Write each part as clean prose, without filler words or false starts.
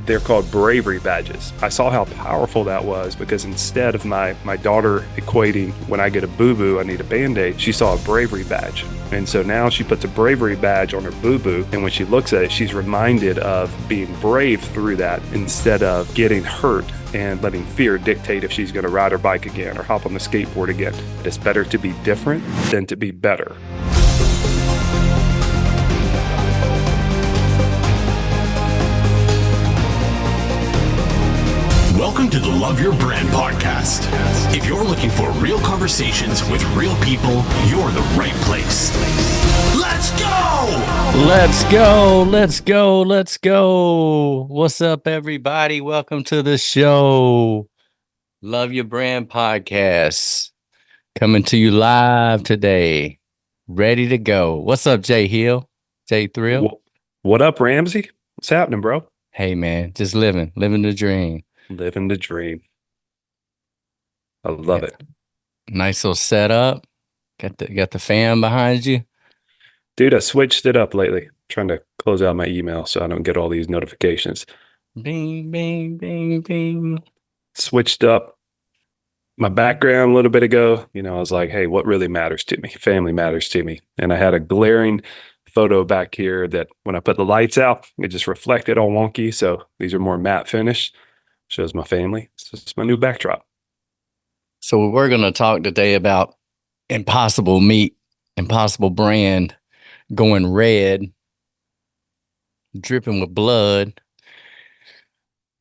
They're called bravery badges. I saw how powerful that was because instead of my daughter equating when I get a boo-boo, I need a Band-Aid, she saw a bravery badge. And so now she puts a bravery badge on her boo-boo, and when she looks at it, she's reminded of being brave through that instead of getting hurt and letting fear dictate if she's going to ride her bike again or hop on the skateboard again. It's better to be different than to be better. Welcome to the Love Your Brand podcast. If you're looking for real conversations with real people, you're the right place. Let's go! Let's go! Let's go! Let's go! What's up, everybody? Welcome to the show. Love Your Brand podcast. Coming to you live today. Ready to go. What's up, Jay Hill? Jay Thrill? What up, Ramsey? What's happening, bro? Hey, man. Just living the dream. Living the dream. I love it. Nice little setup. Got the fan behind you. Dude, I switched it up lately. Trying to close out my email so I don't get all these notifications. Bing, bing, bing, bing. Switched up my background a little bit ago. I was like, hey, what really matters to me? Family matters to me. And I had a glaring photo back here that when I put the lights out, it just reflected all wonky. So these are more matte finish. Shows my family. It's my new backdrop. So we're going to talk today about Impossible Meat, Impossible Brand, going red, dripping with blood.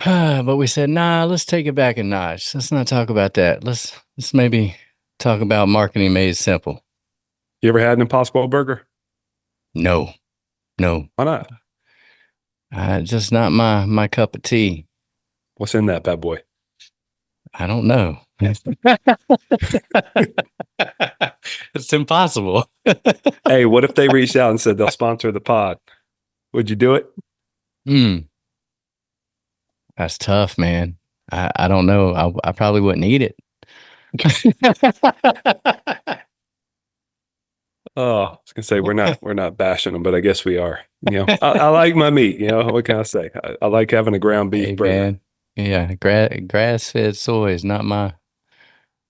But we said, nah, let's take it back a notch. Let's not talk about that. Let's maybe talk about marketing made simple. You ever had an Impossible Burger? No. Why not? Just not my cup of tea. What's in that bad boy? I don't know. It's impossible. Hey, what if they reached out and said they'll sponsor the pod? Would you do it? That's tough, man. I don't know. I probably wouldn't eat it. Oh, I was gonna say we're not bashing them, but I guess we are. I like my meat. What can I say? I like having a ground beef burger. Man. Yeah, grass-fed soy is not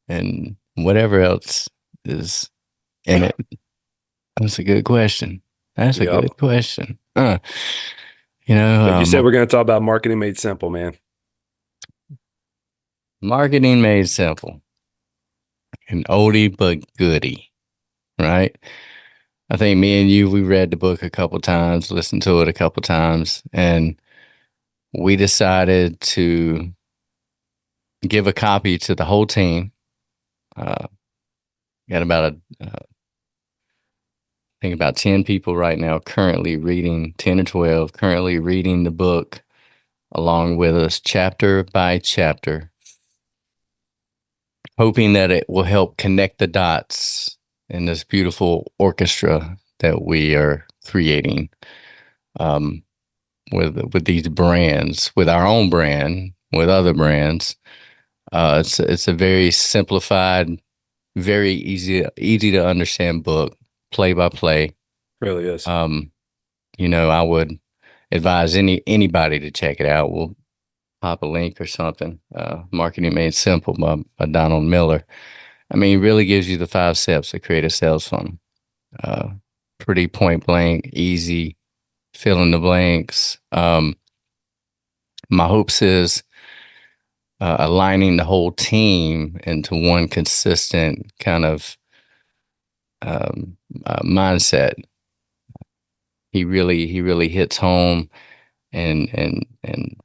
and whatever else is in it. That's a good question. That's a good question. Like you said, we're going to talk about marketing made simple, man. Marketing made simple. An oldie but goodie, right? I think me and you, we read the book a couple times, listened to it a couple times, and we decided to give a copy to the whole team. Got about I think about 10 people right now currently reading, 10 or 12, currently reading the book along with us chapter by chapter, hoping that it will help connect the dots in this beautiful orchestra that we are creating. With these brands, with our own brand, with other brands. It's a very simplified, very easy to understand book, play by play. Really is. I would advise anybody to check it out. We'll pop a link or something. Marketing Made Simple by Donald Miller. I mean, it really gives you the 5 steps to create a sales funnel. Pretty point blank, easy. Fill in the blanks. My hopes is aligning the whole team into one consistent kind of mindset. He really hits home and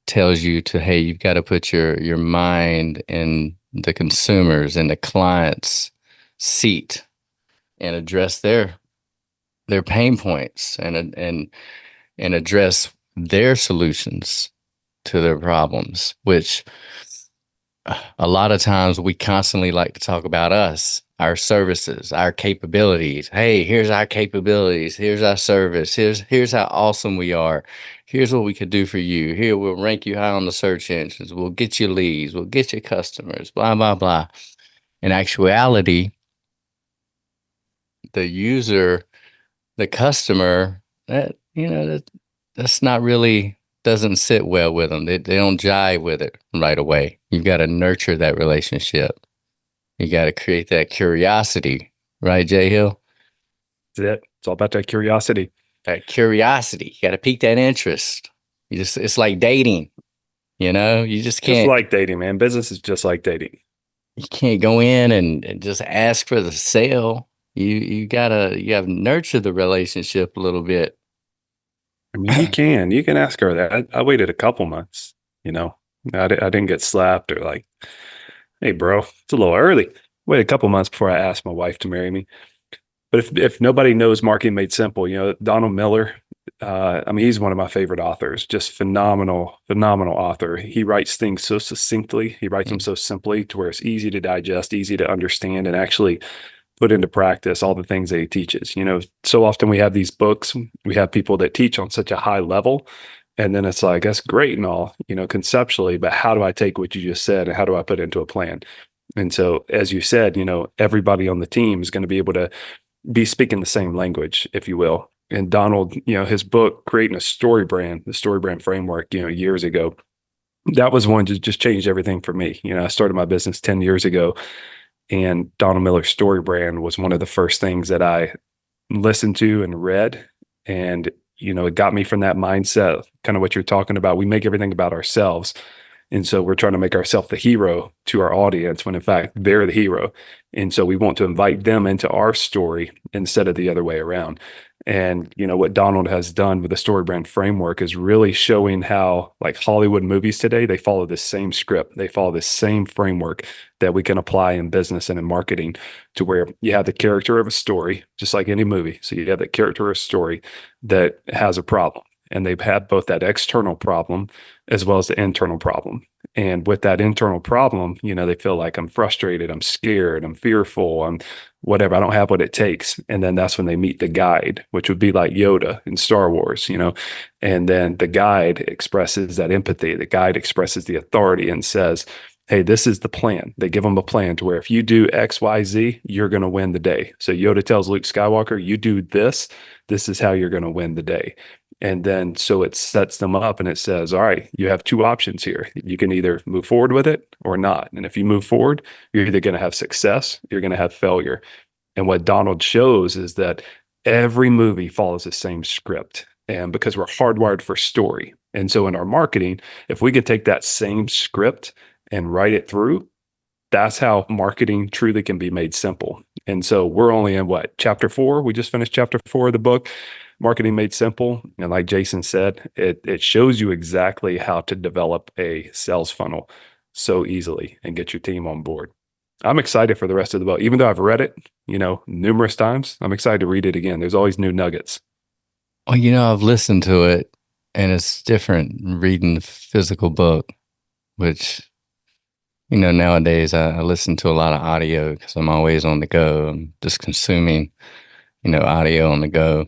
tells you to, hey, you've got to put your mind in the consumers and the client's seat and address their pain points and address their solutions to their problems, which a lot of times we constantly like to talk about us, our services, our capabilities. Hey, here's our capabilities. Here's our service. Here's how awesome we are. Here's what we could do for you. Here, we'll rank you high on the search engines. We'll get you leads. We'll get you customers, blah, blah, blah. In actuality, the user, the customer, that, that's not really doesn't sit well with them. They don't jive with it right away. You've got to nurture that relationship. You got to create that curiosity, right, Jay Hill? That's it. It's all about that curiosity. That curiosity. You got to pique that interest. It's like dating, you just Just can't, like dating, man. Business is just like dating. you can't go in and just ask for the sale. You gotta nurture the relationship a little bit. I mean, you can ask her that. I waited a couple months, I didn't get slapped or like, hey, bro, it's a little early. Wait a couple months before I asked my wife to marry me. But if nobody knows Marketing Made Simple, Donald Miller, I mean, he's one of my favorite authors, just phenomenal author. He writes things so succinctly. He writes them so simply to where it's easy to digest, easy to understand, and actually put into practice all the things that he teaches. So often we have these books, we have people that teach on such a high level, and then it's like, that's great and all, conceptually, but how do I take what you just said and how do I put it into a plan? And so, as you said, everybody on the team is going to be able to be speaking the same language, if you will. And Donald, his book, Creating a StoryBrand, the StoryBrand framework, years ago, that was one to just change everything for me. I started my business 10 years ago, and Donald Miller's StoryBrand was one of the first things that I listened to and read. And, it got me from that mindset, kind of what you're talking about. We make everything about ourselves. And so we're trying to make ourselves the hero to our audience when in fact they're the hero. And so we want to invite them into our story instead of the other way around. And what Donald has done with the StoryBrand framework is really showing how, like Hollywood movies today, they follow the same script. They follow the same framework that we can apply in business and in marketing, to where you have the character of a story, just like any movie. So you have the character of a story that has a problem. And they've had both that external problem as well as the internal problem. And with that internal problem, they feel like, I'm frustrated, I'm scared, I'm fearful, I'm whatever, I don't have what it takes. And then that's when they meet the guide, which would be like Yoda in Star Wars, and then the guide expresses that empathy. The guide expresses the authority and says, hey, this is the plan. They give them a plan to where if you do X, Y, Z, you're going to win the day. So Yoda tells Luke Skywalker, you do this, this is how you're going to win the day. And then so it sets them up and it says, all right, you have two options here. You can either move forward with it or not. And if you move forward, you're either going to have success, you're going to have failure. And what Donald shows is that every movie follows the same script. And because we're hardwired for story. And so in our marketing, if we could take that same script and write it through, that's how marketing truly can be made simple. And so we're only in chapter 4? We just finished chapter 4 of the book, Marketing Made Simple. And like Jason said, it shows you exactly how to develop a sales funnel so easily and get your team on board. I'm excited for the rest of the book. Even though I've read it, numerous times, I'm excited to read it again. There's always new nuggets. Well, I've listened to it and it's different reading the physical book, which, nowadays I listen to a lot of audio because I'm always on the go. I'm just consuming, audio on the go.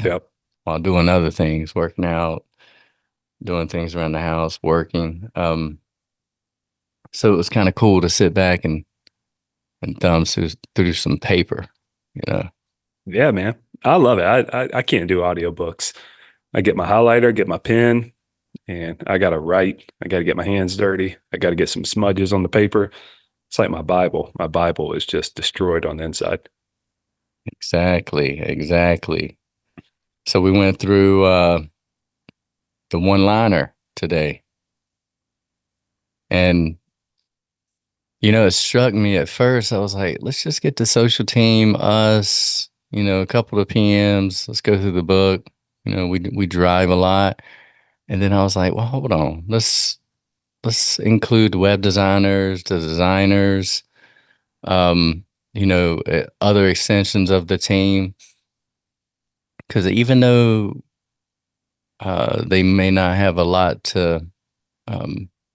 Yep. While doing other things, working out, doing things around the house, working. So it was kind of cool to sit back and thumb through some paper, Yeah, man. I love it. I can't do audiobooks. I get my highlighter, get my pen, and I got to write. I got to get my hands dirty. I got to get some smudges on the paper. It's like my Bible. My Bible is just destroyed on the inside. Exactly. So we went through the one-liner today. And, it struck me at first. I was like, let's just get the social team, us, a couple of PMs. Let's go through the book. We drive a lot. And then I was like, well, hold on. Let's include the web designers, the designers, other extensions of the team. Because even though they may not have a lot to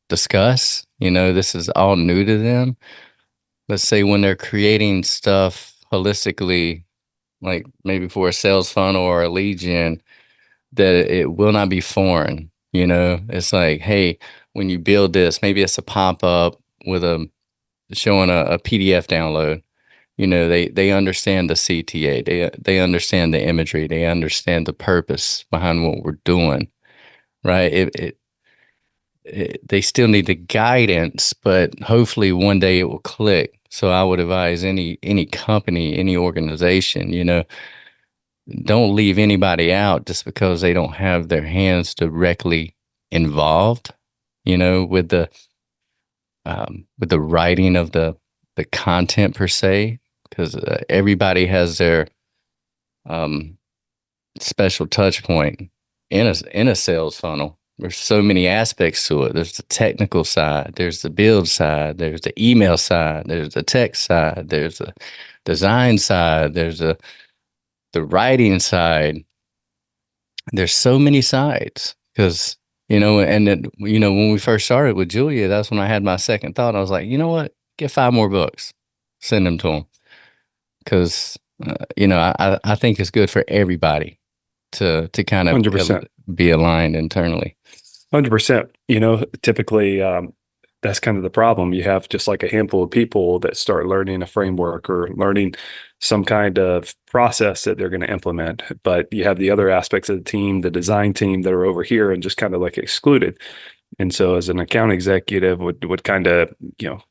discuss, this is all new to them. Let's say when they're creating stuff holistically, like maybe for a sales funnel or a lead gen, that it will not be foreign. It's like, hey, when you build this, maybe it's a pop-up with showing a PDF download. They understand the CTA. They understand the imagery. They understand the purpose behind what we're doing. right? They still need the guidance, but hopefully one day it will click. So I would advise any company, any organization, don't leave anybody out just because they don't have their hands directly involved, with the writing of the content per se, because everybody has their um, special touch point in a sales funnel. There's so many aspects to it. There's the technical side, there's the build side, there's the email side, there's the tech side, there's the design side, there's the writing side. There's so many sides because, and then, when we first started with Julia, that's when I had my second thought. I was like, you know what? Get 5 more books, send them to them. Because, I think it's good for everybody to kind of 100%. be aligned internally. 100%. Typically, that's kind of the problem. You have just like a handful of people that start learning a framework or learning some kind of process that they're going to implement. But you have the other aspects of the team, the design team, that are over here and just kind of like excluded. And so as an account executive would kind of,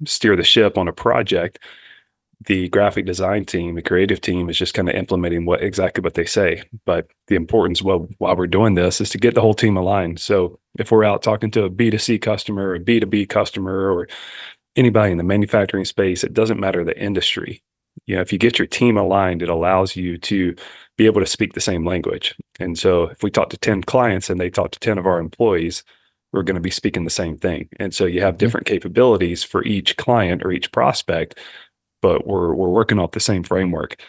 steer the ship on a project, the graphic design team, the creative team is just kind of implementing exactly what they say. But the importance while we're doing this is to get the whole team aligned. So if we're out talking to a B2C customer or a B2B customer or anybody in the manufacturing space, it doesn't matter the industry. If you get your team aligned, it allows you to be able to speak the same language. And so if we talk to 10 clients and they talk to 10 of our employees, we're going to be speaking the same thing. And so you have different capabilities for each client or each prospect, but we're working off the same framework.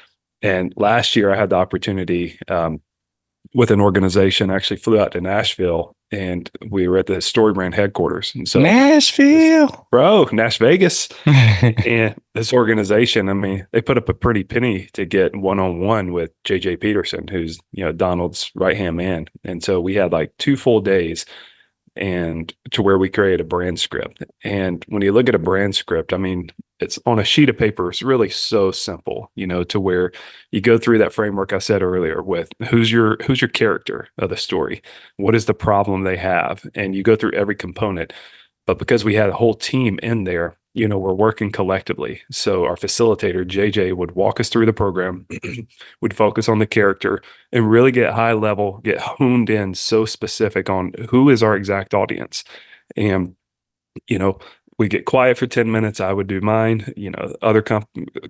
And last year I had the opportunity with an organization, actually flew out to Nashville, and we were at the StoryBrand headquarters. And so Nashville, Nash Vegas. And this organization, I mean, they put up a pretty penny to get one-on-one with JJ Peterson, who's, Donald's right-hand man. And so we had like 2 full days and to where we create a brand script. And when you look at a brand script, I mean, it's on a sheet of paper. It's really so simple, to where you go through that framework I said earlier with who's your character of the story, what is the problem they have, and you go through every component. But because we had a whole team in there, we're working collectively. So our facilitator, JJ, would walk us through the program, would focus on the character and really get high level, get honed in so specific on who is our exact audience. And, we get quiet for 10 minutes. I would do mine, other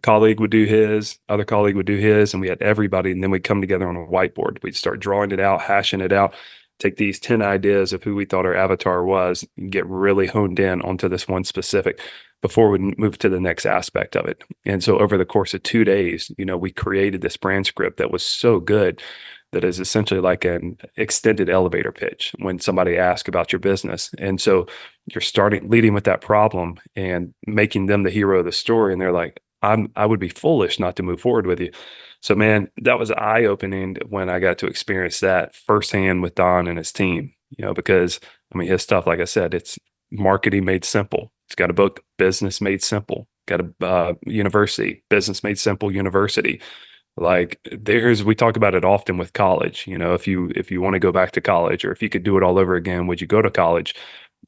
colleague would do his, other colleague would do his, and we had everybody. And then we'd come together on a whiteboard. We'd start drawing it out, hashing it out, take these 10 ideas of who we thought our avatar was, and get really honed in onto this one specific before we move to the next aspect of it. And so over the course of 2 days, we created this brand script that was so good that is essentially like an extended elevator pitch when somebody asks about your business. And so you're leading with that problem and making them the hero of the story. And they're like, I would be foolish not to move forward with you. So man, that was eye-opening when I got to experience that firsthand with Don and his team, because I mean, his stuff, like I said, it's marketing made simple. It's got a book, Business Made Simple, got a university, Business Made Simple University. Like we talk about it often with college, if you want to go back to college, or if you could do it all over again, would you go to college?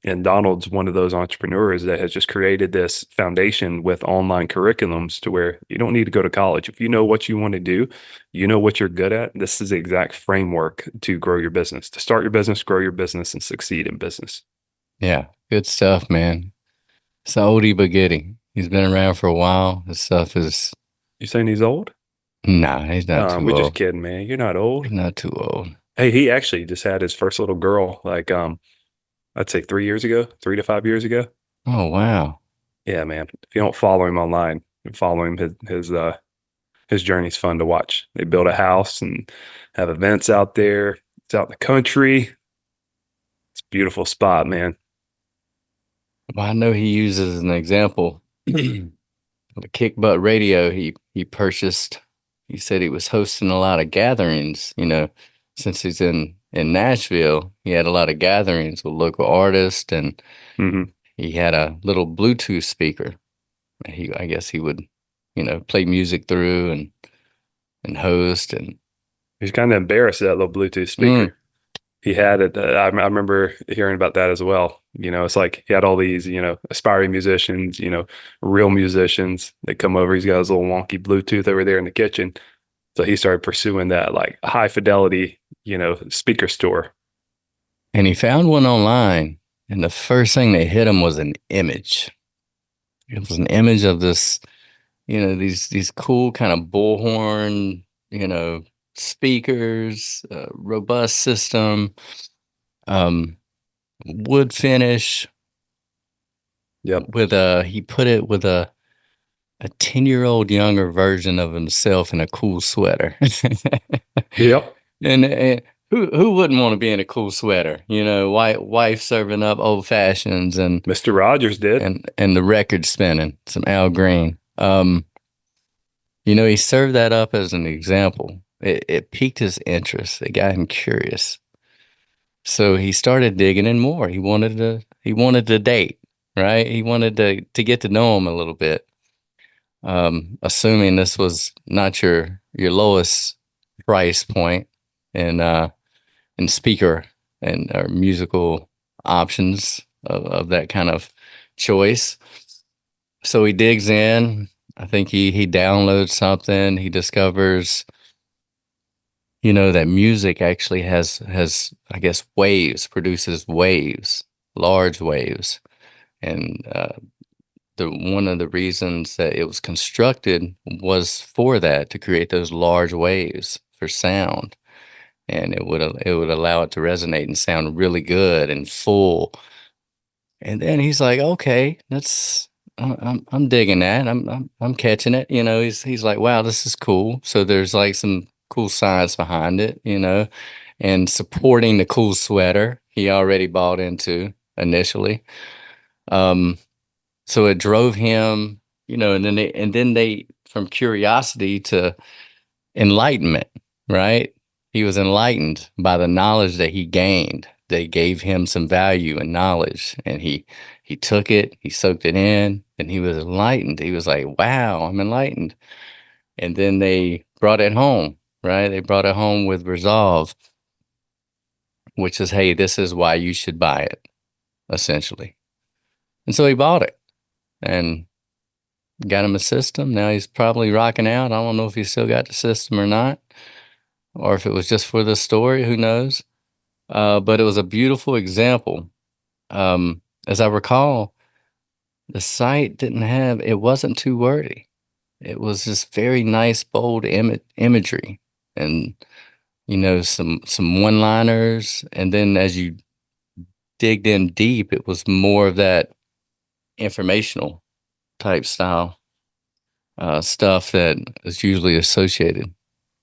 And Donald's one of those entrepreneurs that has just created this foundation with online curriculums to where you don't need to go to college. If you know what you want to do, what you're good at, this is the exact framework to grow your business, to start your business, grow your business, and succeed in business. Yeah, good stuff, man. It's oldie but goodie. He's been around for a while. His stuff is... You saying he's old? Nah, he's not too old. We're just kidding, man. You're not old. He's not too old. Hey, he actually just had his first little girl, like, I'd say 3 to 5 years ago. Oh, wow. Yeah, man. If you don't follow him online, follow him. His journey's fun to watch. They build a house and have events out there. It's out in the country. It's a beautiful spot, man. Well, I know he uses an example of a Kick Butt Radio he purchased. He said he was hosting a lot of gatherings, since he's in Nashville. He had a lot of gatherings with local artists, and he had a little Bluetooth speaker. I guess he would, play music through and host. And he's kind of embarrassed of that little Bluetooth speaker. He had it. I remember hearing about that as well. It's like he had all these, aspiring musicians, real musicians. They come over. He's got his little wonky Bluetooth over there in the kitchen. So he started pursuing that like high fidelity, speaker store. And he found one online, and the first thing that hit him was an image. It was an image of this, these cool kind of bullhorn, speakers, robust system, um, wood finish. Yep. He put it with a 10-year-old younger version of himself in a cool sweater. Yep. And who wouldn't want to be in a cool sweater? Wife serving up old fashions and Mr. Rogers did. and the record spinning, some Al Green. He served that up as an example. It piqued his interest. It got him curious. So he started digging in more. He wanted to date, right? He wanted to get to know him a little bit. Assuming this was not your lowest price point in speaker and or musical options of that kind of choice. So he digs in. I think he downloads something. He discovers, that music actually has I guess produces waves, large waves, and one of the reasons that it was constructed was for that, to create those large waves for sound, and it would allow it to resonate and sound really good and full. And then he's like, okay, I'm digging that. I'm catching it. He's like, wow, this is cool. So there's like some cool science behind it, and supporting the cool sweater he already bought into initially. So it drove him, and then they from curiosity to enlightenment, right? He was enlightened by the knowledge that he gained. They gave him some value and knowledge, and he took it, he soaked it in, and he was enlightened. He was like, wow, I'm enlightened. And then they brought it home, right? They brought it home with resolve, which is, hey, this is why you should buy it, essentially. And so he bought it and got him a system. Now he's probably rocking out. I don't know if he still got the system or not, or if it was just for the story, who knows? But it was a beautiful example. As I recall, the site it wasn't too wordy. It was just very nice, bold imagery and, some one-liners. And then as you digged in deep, it was more of that informational type style stuff that is usually associated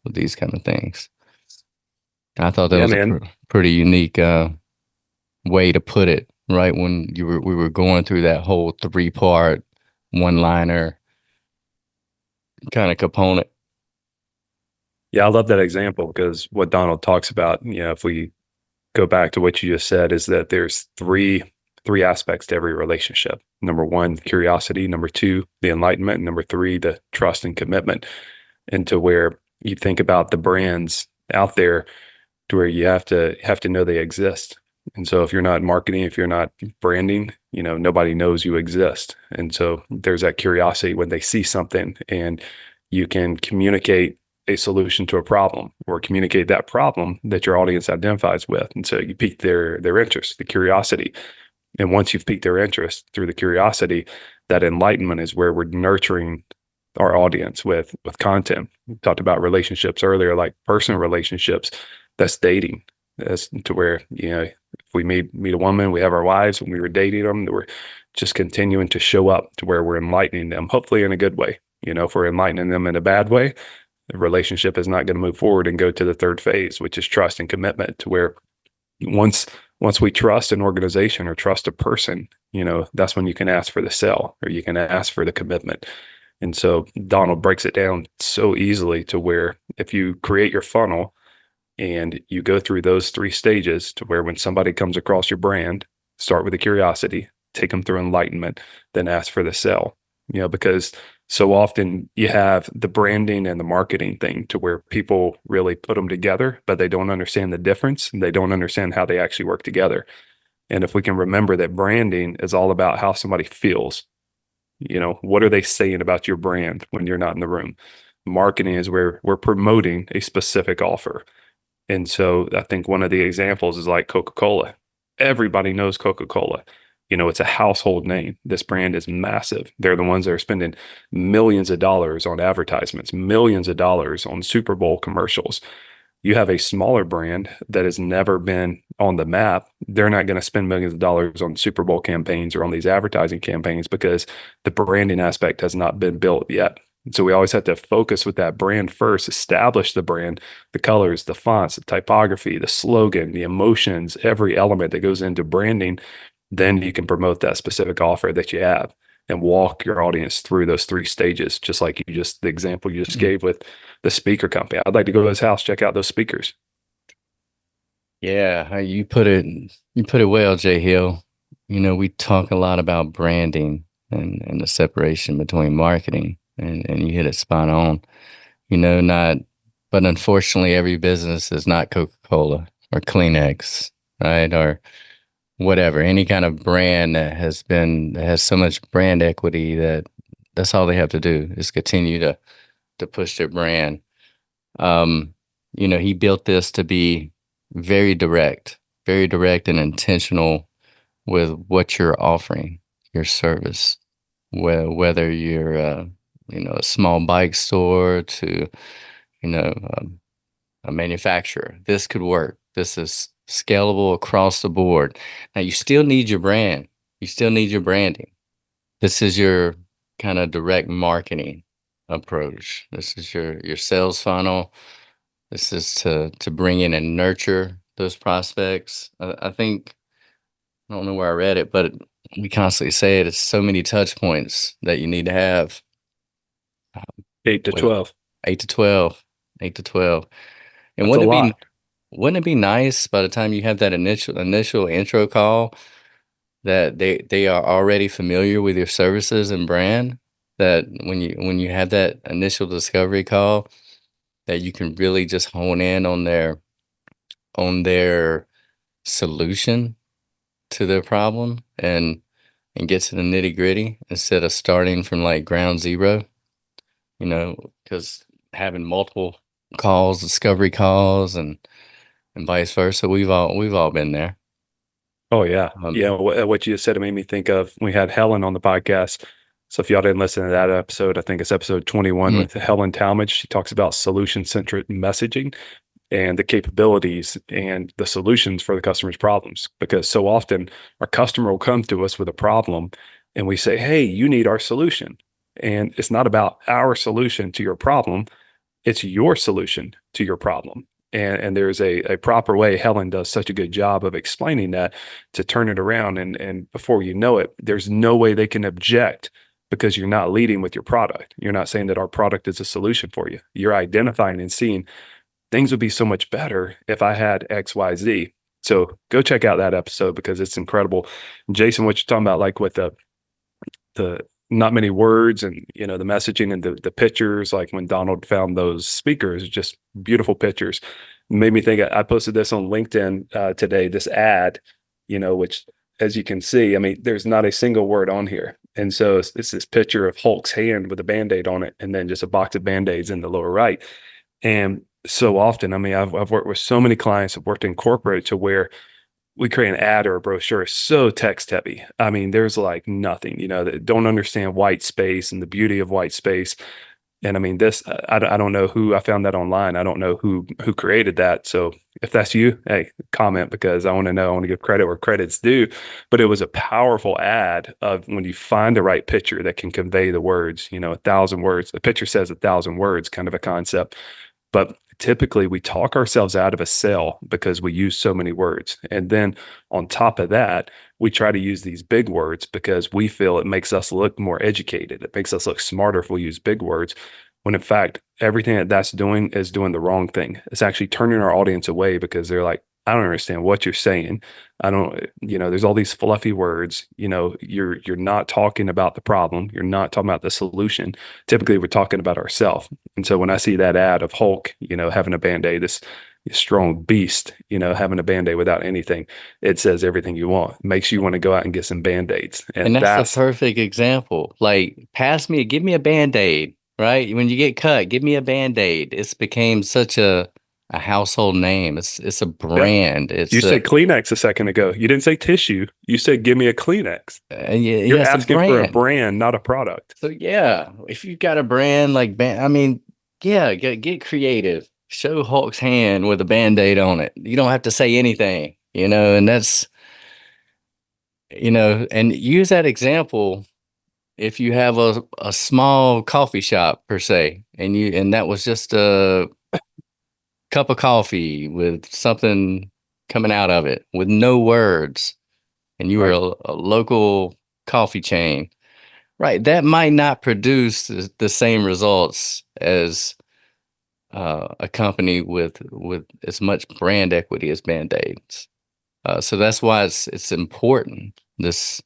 with these kind of things. I thought that was a pretty unique way to put it, right? When we were going through that whole 3-part one-liner kind of component. Yeah, I love that example because what Donald talks about, if we go back to what you just said, is that there's three aspects to every relationship. Number one, curiosity. Number two, the enlightenment. And number three, the trust and commitment. And to where you think about the brands out there, to where you have to know they exist. And so if you're not marketing, if you're not branding, nobody knows you exist. And so there's that curiosity when they see something and you can communicate a solution to a problem or communicate that problem that your audience identifies with. And so you pique their interest, the curiosity. And once you've piqued their interest through the curiosity, that enlightenment is where we're nurturing our audience with content. We talked about relationships earlier, like personal relationships. That's dating. That's to where, if we meet a woman, we have our wives, when we were dating them, we're just continuing to show up to where we're enlightening them, hopefully in a good way. If we're enlightening them in a bad way, the relationship is not going to move forward and go to the third phase, which is trust and commitment, to where once we trust an organization or trust a person, that's when you can ask for the sell or you can ask for the commitment. And so Donald breaks it down so easily to where if you create your funnel and you go through those 3 stages, to where when somebody comes across your brand, start with the curiosity, take them through enlightenment, then ask for the sell. Because So often you have the branding and the marketing thing to where people really put them together, but they don't understand the difference and they don't understand how they actually work together. And if we can remember that branding is all about how somebody feels, what are they saying about your brand when you're not in the room? Marketing is where we're promoting a specific offer. And so I think one of the examples is like Coca-Cola. Everybody knows Coca-Cola. It's a household name. This brand is massive. They're the ones that are spending millions of dollars on advertisements, millions of dollars on Super Bowl commercials. You have a smaller brand that has never been on the map. They're not going to spend millions of dollars on Super Bowl campaigns or on these advertising campaigns because the branding aspect has not been built yet. So we always have to focus with that brand first, establish the brand, the colors, the fonts, the typography, the slogan, the emotions, every element that goes into branding. Then you can promote that specific offer that you have and walk your audience through those 3 stages, just like the example you just gave with the speaker company. I'd like to go to his house, check out those speakers. Yeah, you put it well, Jay Hill. We talk a lot about branding and the separation between marketing, and you hit it spot on. But unfortunately, every business is not Coca-Cola or Kleenex, right? Or whatever, any kind of brand that has so much brand equity that's all they have to do is continue to push their brand. He built this to be very direct and intentional with what you're offering, your service, whether you're a small bike store to a manufacturer. This could work. This is scalable across the board. Now, you still need your brand. You still need your branding. This is your kind of direct marketing approach. This is your sales funnel. This is to bring in and nurture those prospects. I think, I don't know where I read it, but we constantly say it. It's so many touch points that you need to have. 8 to 12. 8 to 12. 8 to 12. And That's a lot. wouldn't it be nice by the time you have that initial intro call that they are already familiar with your services and brand, that when you have that initial discovery call, that you can really just hone in on their solution to their problem and get to the nitty-gritty instead of starting from like ground zero, because having multiple calls, discovery calls, and vice versa. We've all been there. Oh yeah. Yeah. What you just said, it made me think of, we had Helen on the podcast. So if y'all didn't listen to that episode, I think it's episode 21 with Helen Talmadge. She talks about solution-centric messaging and the capabilities and the solutions for the customer's problems. Because so often our customer will come to us with a problem and we say, hey, you need our solution. And it's not about our solution to your problem. It's your solution to your problem. And there's a proper way. Helen does such a good job of explaining that to turn it around. And before you know it, there's no way they can object because you're not leading with your product. You're not saying that our product is a solution for you. You're identifying and seeing things would be so much better if I had X, Y, Z. So go check out that episode because it's incredible. Jason, what you're talking about, like with the not many words and the messaging and the pictures, like when Donald found those speakers, just beautiful pictures. Made me think, I posted this on LinkedIn today, this ad, which, as you can see, I mean, there's not a single word on here. And so it's this picture of Hulk's hand with a Band-Aid on it and then just a box of Band-Aids in the lower right. And so often, I mean, I've worked with so many clients, I've worked in corporate to where we create an ad or a brochure so text heavy. I mean, there's like nothing, that don't understand white space and the beauty of white space. And I mean, this, I don't know who, I found that online. I don't know who created that. So if that's you, hey, comment, because I want to know, I want to give credit where credit's due. But it was a powerful ad of when you find the right picture that can convey the words, 1,000 words. The picture says 1,000 words, kind of a concept. But typically we talk ourselves out of a sale because we use so many words. And then on top of that, we try to use these big words because we feel it makes us look more educated. It makes us look smarter if we use big words, when in fact, everything that's doing is doing the wrong thing. It's actually turning our audience away because they're like, I don't understand what you're saying. I don't, there's all these fluffy words. You're not talking about the problem. You're not talking about the solution. Typically, we're talking about ourselves. And so when I see that ad of Hulk, having a Band-Aid, this strong beast, having a Band-Aid without anything, it says everything you want. It makes you want to go out and get some Band-Aids. And that's the perfect example. Like, give me a Band-Aid, right? When you get cut, give me a Band-Aid. It's became such a household name. It's a brand. Yeah. You said Kleenex a second ago. You didn't say tissue. You said, give me a Kleenex. You're asking for a brand, not a product. So yeah, if you've got a brand get creative. Show Hulk's hand with a Band-Aid on it. You don't have to say anything, and that's, and use that example. If you have a small coffee shop per se, and that was just a cup of coffee with something coming out of it with no words, and you were a local coffee chain, right? That might not produce the same results as a company with as much brand equity as Band-Aids. So that's why it's important. This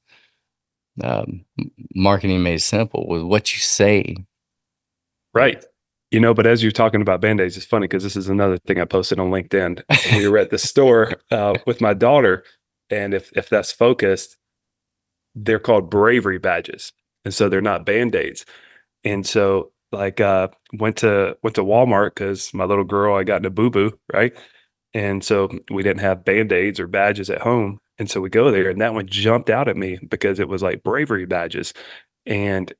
marketing made simple with what you say. Right. But as you're talking about Band-Aids, it's funny because this is another thing I posted on LinkedIn. We were at the store with my daughter, and if that's focused, they're called bravery badges. And so they're not Band-Aids. And so went to Walmart because my little girl, I got in a boo-boo, right? And so we didn't have Band-Aids or badges at home. And so we go there, and that one jumped out at me because it was like bravery badges. And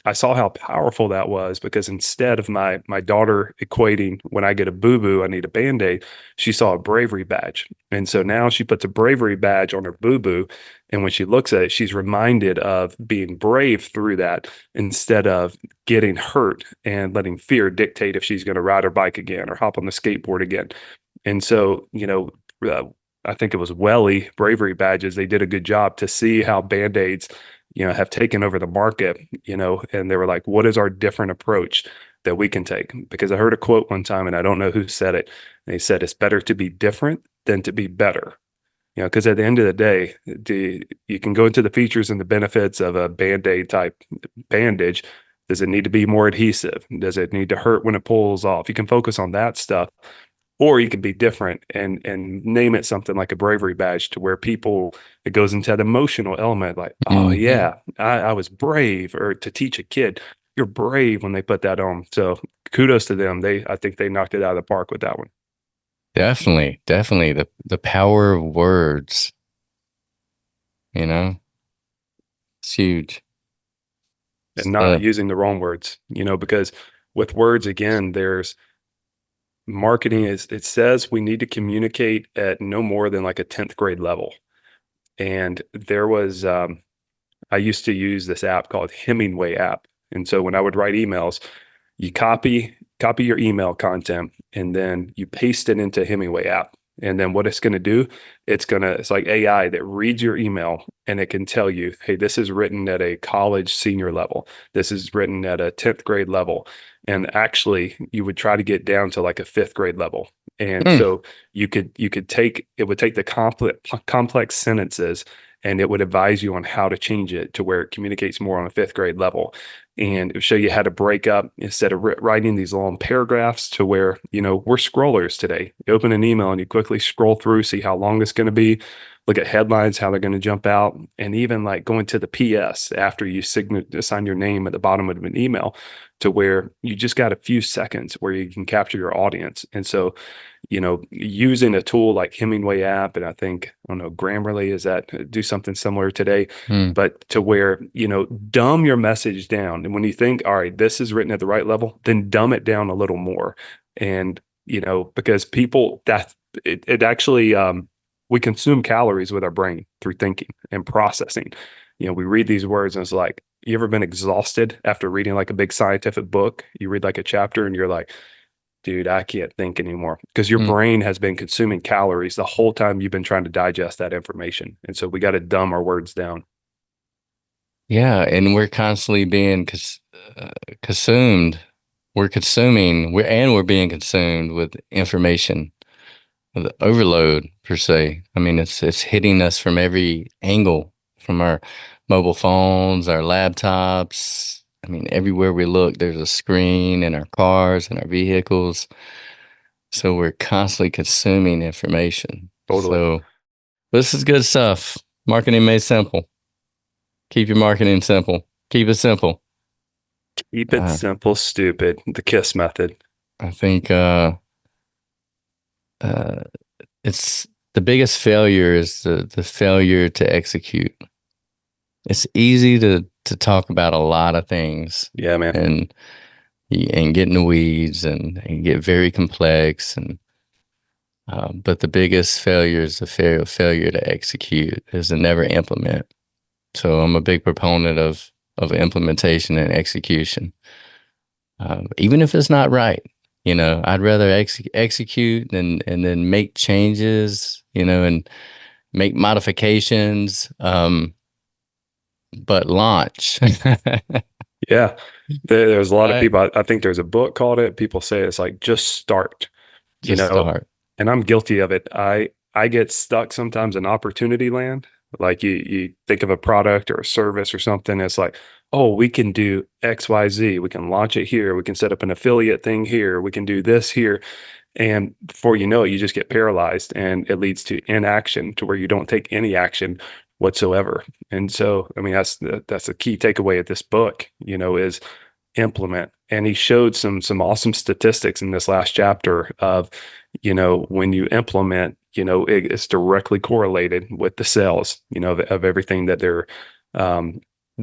I saw how powerful that was, because instead of my daughter equating, when I get a boo-boo, I need a Band-Aid, she saw a bravery badge. And so now she puts a bravery badge on her boo-boo. And when she looks at it, she's reminded of being brave through that, instead of getting hurt and letting fear dictate if she's going to ride her bike again or hop on the skateboard again. And so, I think it was Welly bravery badges. They did a good job to see how Band-Aids, have taken over the market, and they were like, what is our different approach that we can take? Because I heard a quote one time, and I don't know who said it. They said, it's better to be different than to be better. Because at the end of the day, you can go into the features and the benefits of a Band-Aid type bandage. Does it need to be more adhesive? Does it need to hurt when it pulls off? You can focus on that stuff. Or you can be different and name it something like a bravery badge, to where it goes into that emotional element, like, oh yeah, I was brave. Or to teach a kid, you're brave, when they put that on. So kudos to them. I think they knocked it out of the park with that one. Definitely. The power of words, it's huge. And not using the wrong words, because with words, again, there's marketing it says we need to communicate at no more than like a 10th grade level. And there was, I used to use this app called Hemingway app. And so when I would write emails, you copy your email content, and then you paste it into Hemingway app. And then what it's going to do, it's like AI that reads your email, and it can tell you, hey, this is written at a college senior level. This is written at a 10th grade level. And actually, you would try to get down to like a 5th grade level. And so it would take the complex sentences, and it would advise you on how to change it to where it communicates more on a 5th grade level. And it would show you how to break up, instead of writing these long paragraphs, to where, we're scrollers today. You open an email and you quickly scroll through, see how long it's going to be, look at headlines, how they're going to jump out, and even like going to the PS after you assign your name at the bottom of an email, to where you just got a few seconds where you can capture your audience. And so, using a tool like Hemingway app, and I don't know, Grammarly, do something similar today, but to where, dumb your message down. And when you think, all right, this is written at the right level, then dumb it down a little more. And, because people it actually, we consume calories with our brain through thinking and processing. We read these words, and it's like, you ever been exhausted after reading like a big scientific book? You read like a chapter and you're like, dude, I can't think anymore, because your brain has been consuming calories the whole time you've been trying to digest that information. And so we got to dumb our words down. Yeah. And we're constantly being consumed. We're being consumed with information. the overload per se. I mean, it's hitting us from every angle, from our mobile phones, our laptops. I mean, everywhere we look, there's a screen in our cars and our vehicles. So we're constantly consuming information. Totally. So this is good stuff. Marketing made simple. Keep your marketing simple. Keep it simple. Keep it simple, stupid. The KISS method. I think it's the biggest failure is the failure to execute. It's easy to talk about a lot of things. Yeah, man. And get in the weeds and get very complex but the biggest failure is the failure to execute, is to never implement. So I'm a big proponent of implementation and execution, even if it's not right. I'd rather execute and then make changes, and make modifications, but launch. Yeah. There's a lot of Right. people. I think there's a book called it. People say it's like, just start. Start. And I'm guilty of it. I get stuck sometimes in opportunity land. Like you think of a product or a service or something. It's like, oh, we can do XYZ. We can launch it here. We can set up an affiliate thing here. We can do this here. And before you know it, you just get paralyzed, and it leads to inaction, to where you don't take any action whatsoever. And so, I mean, that's the key takeaway of this book, is implement. And he showed some awesome statistics in this last chapter of, when you implement, it's directly correlated with the sales, of everything that they're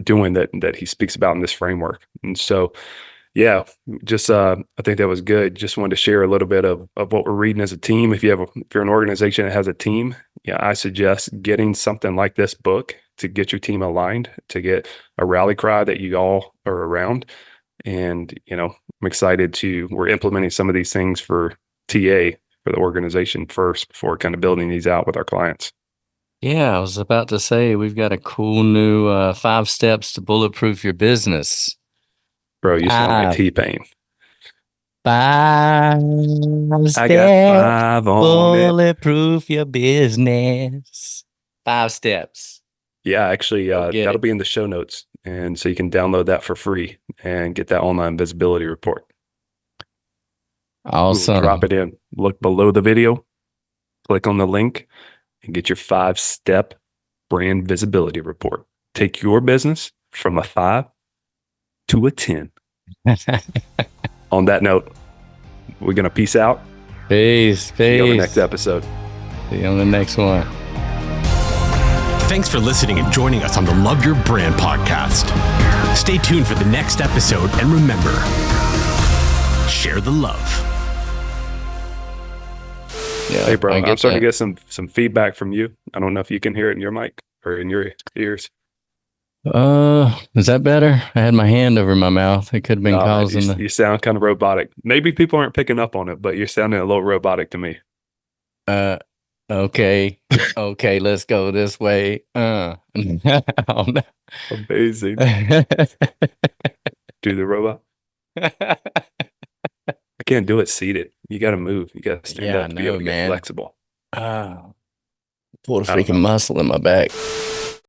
doing that he speaks about in this framework. And so, yeah, just I think that was good. Just wanted to share a little bit of what we're reading as a team. If you're an organization that has a team, yeah, I suggest getting something like this book to get your team aligned, to get a rally cry that you all are around. And, I'm excited we're implementing some of these things for TA, for the organization first, before kind of building these out with our clients. Yeah, I was about to say, we've got a cool new 5 steps to bulletproof your business. Bro, you sound like T-Pain. 5 steps. I got 5 on it. Bulletproof your business. 5 steps. Yeah, actually, that'll it. be in the show notes. And so you can download that for free and get that online visibility report. Awesome. Drop it in. Look below the video, click on the link, and get your 5-step brand visibility report. Take your business from a 5 to a 10. On that note, we're going to peace out. Peace. See you on the next episode. See you on the next one. Thanks for listening and joining us on the Love Your Brand podcast. Stay tuned for the next episode, and remember, share the love. Yeah, hey, bro, I'm starting to get some feedback from you. I don't know if you can hear it in your mic or in your ears. Is that better? I had my hand over my mouth. It could have been causing you sound kind of robotic. Maybe people aren't picking up on it, but you're sounding a little robotic to me. Okay, let's go this way. Oh, no. Amazing. Do the robot. I can't do it seated. You got to move. You got to stand up to be able to get flexible. Pulled a freaking muscle in my back.